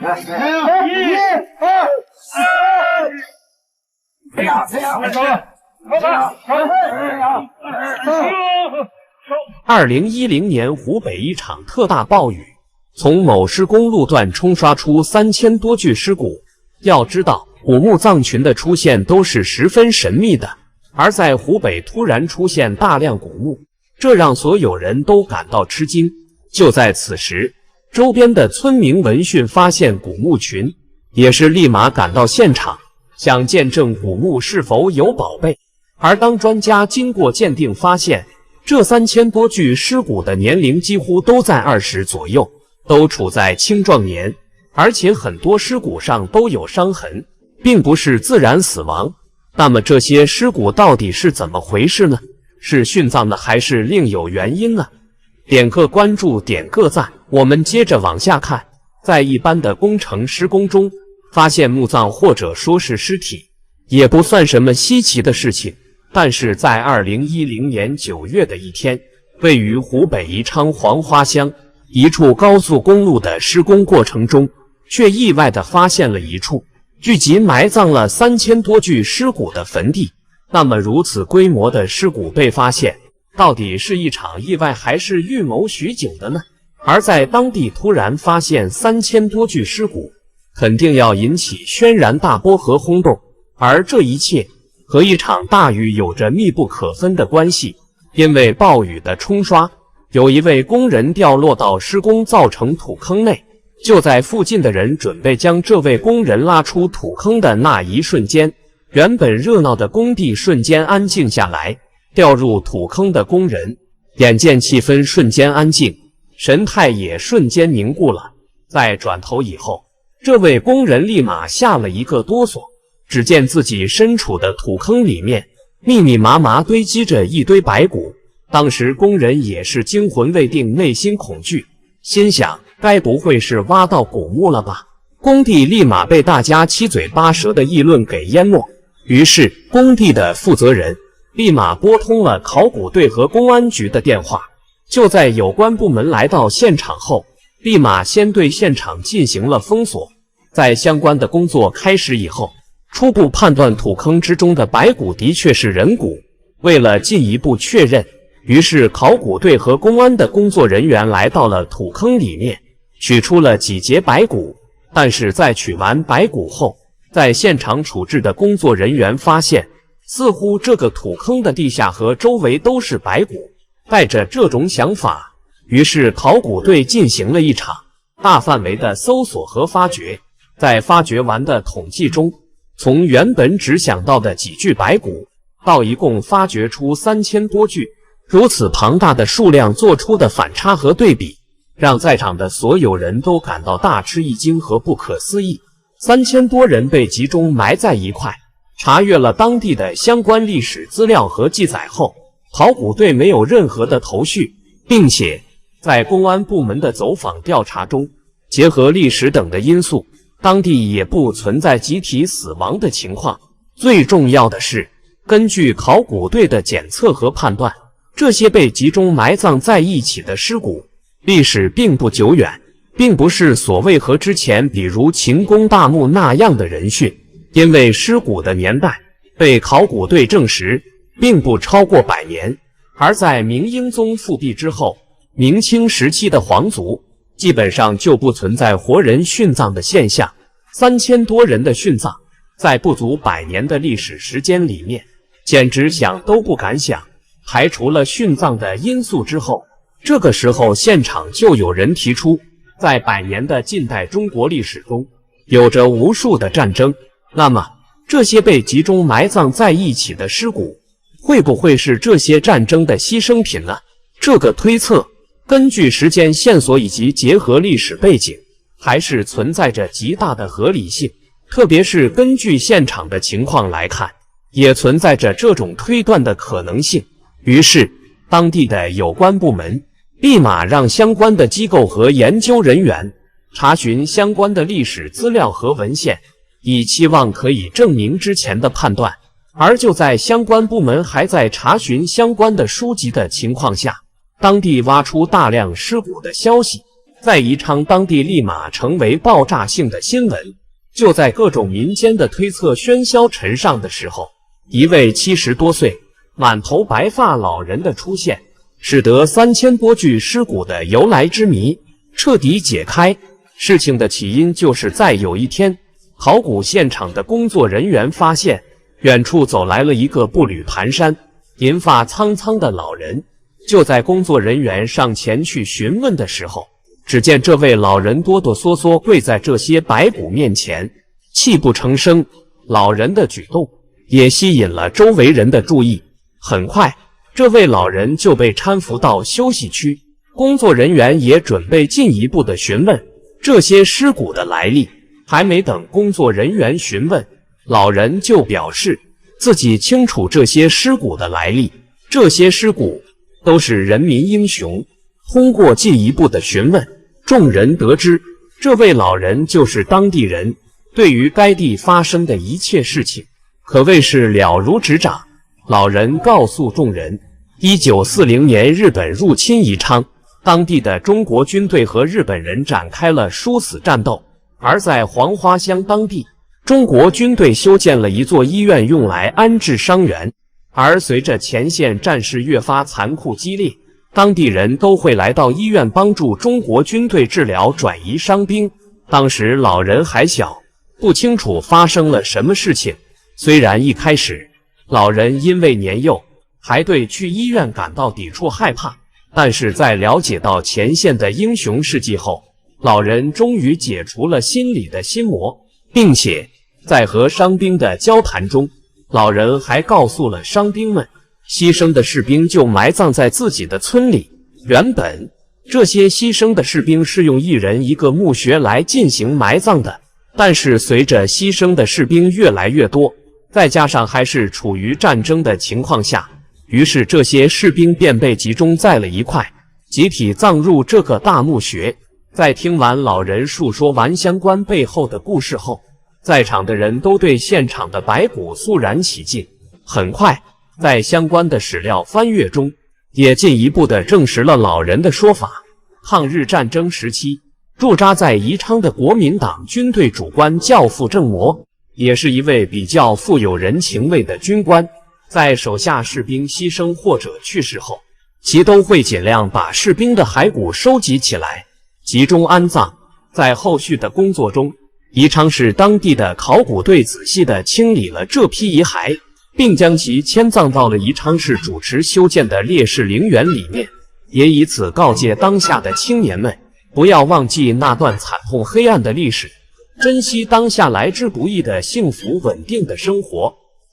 2010年湖北一场特大暴雨，从某施工路段冲刷出3000多具尸骨。要知道，古墓葬群的出现都是十分神秘的，而在湖北突然出现大量古墓，这讓所有人都感到吃驚。就在此时，周邊的村民聞訊發現古墓群，也是立馬趕到現場，想見證古墓是否有寶貝。而當專家經過鑑定發現，這3000多具屍骨的年齡幾乎都在20左右，都處在青壯年，而且很多屍骨上都有傷痕，並不是自然死亡。那麼這些屍骨到底是怎麼回事呢？是殉葬的還是另有原因呢？點個關注，點個讚，我們接着往下看。在一般的工程施工中，發現墓葬或者說是屍體，也不算什麼稀奇的事情。但是在2010年9月的一天，位於湖北宜昌黄花鄉一處高速公路的施工過程中，卻意外地發現了一處聚集埋葬了3000多具屍骨的墳地。那麼如此規模的屍骨被發現，到底是一場意外還是預謀許久的呢？而在當地突然發現3000多具屍骨，肯定要引起軒然大波和轟動，而這一切和一場大雨有着密不可分的關係。因為暴雨的冲刷，有一位工人掉落到施工造成土坑內，就在附近的人準備將這位工人拉出土坑的那一瞬間，原本熱鬧的工地瞬間安靜下來。掉入土坑的工人眼見氣氛瞬間安靜，神態也瞬間凝固了。在轉頭以後，這位工人立馬嚇了一個哆嗦，只見自己身處的土坑裡面密密麻麻堆積着一堆白骨。當時工人也是驚魂未定，內心恐懼，心想該不會是挖到古墓了吧？工地立馬被大家七嘴八舌的議論給淹沒。於是工地的負責人立馬撥通了考古隊和公安局的電話。就在有關部門來到現場後，立馬先對現場進行了封鎖。在相關的工作開始以後，初步判斷土坑之中的白骨的確是人骨。為了進一步確認，於是考古隊和公安的工作人員來到了土坑裡面，取出了幾節白骨。但是在取完白骨後，在現場處置的工作人員發現，似乎這個土坑的地下和周圍都是白骨。帶着這種想法，於是考古隊進行了一場大範圍的搜索和發掘。在發掘完的統計中，從原本只想到的幾具白骨，到一共發掘出3000多具，如此龐大的數量做出的反差和對比，讓在場的所有人都感到大吃一驚和不可思議。3000多人被集中埋在一塊。查閱了當地的相關歷史資料和記載後，考古隊沒有任何的頭緒，並且在公安部門的走訪調查中，結合歷史等的因素，當地也不存在集體死亡的情況。最重要的是，根據考古隊的檢測和判斷，這些被集中埋葬在一起的屍骨歷史並不久遠，並不是所謂和之前比如秦公大墓那樣的人殉。因為屍骨的年代被考古隊證實並不超過100年，而在明英宗復辟之後，明清時期的皇族基本上就不存在活人殉葬的现象。3000多人的殉葬，在不足100年的歷史時間裡面，簡直想都不敢想。排除了殉葬的因素之後，這個時候現場就有人提出，在100年的近代中國歷史中，有着無數的戰爭。那麼，這些被集中埋葬在一起的屍骨，會不會是這些戰爭的犧牲品呢？這個推測，根據時間線索以及結合歷史背景，還是存在着極大的合理性。特別是根據現場的情況來看，也存在着這種推斷的可能性。於是，當地的有關部門立馬讓相關的機構和研究人員查詢相關的歷史資料和文獻，以期望可以證明之前的判斷。而就在相關部門還在查詢相關的書籍的情況下，當地挖出大量屍骨的消息在宜昌當地立馬成為爆炸性的新聞。就在各種民間的推測喧囂塵上的時候，一位70多歲、滿頭白髮老人的出現，使得3000多具屍骨的由來之謎徹底解開。事情的起因就是在有一天，考古現場的工作人員發現，遠處走來了一個步履蹣跚、銀髮蒼蒼的老人。就在工作人員上前去詢問的時候，只見這位老人哆哆嗦嗦跪在這些白骨面前，泣不成聲。老人的舉動也吸引了周圍人的注意。很快，這位老人就被攙扶到休息區，工作人員也準備進一步的詢問這些屍骨的來歷。還沒等工作人員詢問，老人就表示自己清楚這些屍骨的來歷，這些屍骨都是人民英雄。通過進一步的詢問，眾人得知這位老人就是當地人，對於該地發生的一切事情可謂是了如指掌。老人告訴眾人，1940年日本入侵宜昌，當地的中國軍隊和日本人展開了殊死戰鬥，而在黃花鄉當地，中國軍隊修建了一座醫院用來安置傷員。而隨着前線戰事越發殘酷激烈，當地人都會來到醫院幫助中國軍隊治療轉移傷兵。當時老人還小，不清楚發生了什麼事情。雖然一開始老人因為年幼，還對去醫院感到抵觸害怕，但是在了解到前線的英雄事跡後，老人終於解除了心裡的心魔，並且在和傷兵的交談中，老人還告訴了傷兵們，犧牲的士兵就埋葬在自己的村裡。原本這些犧牲的士兵是用一人一個墓穴來進行埋葬的，但是隨着犧牲的士兵越來越多，再加上還是處於戰爭的情況下，於是這些士兵便被集中在了一塊，集體葬入這個大墓穴。在聽完老人述說完相關背後的故事後，在場的人都對現場的白骨肅然起敬。很快，在相關的史料翻閱中，也進一步的證實了老人的說法。抗日戰爭時期，駐紮在宜昌的國民黨軍隊主官叫傅正模，也是一位比較富有人情味的軍官。在手下士兵犧牲或者去世後，其都會盡量把士兵的骸骨收集起來，集中安葬。在後續的工作中，宜昌市當地的考古隊仔細地清理了這批遺骸，並將其遷葬到了宜昌市主持修建的烈士陵園裡面，也以此告誡當下的青年們，不要忘記那段慘痛黑暗的歷史，珍惜當下來之不易的幸福穩定的生活。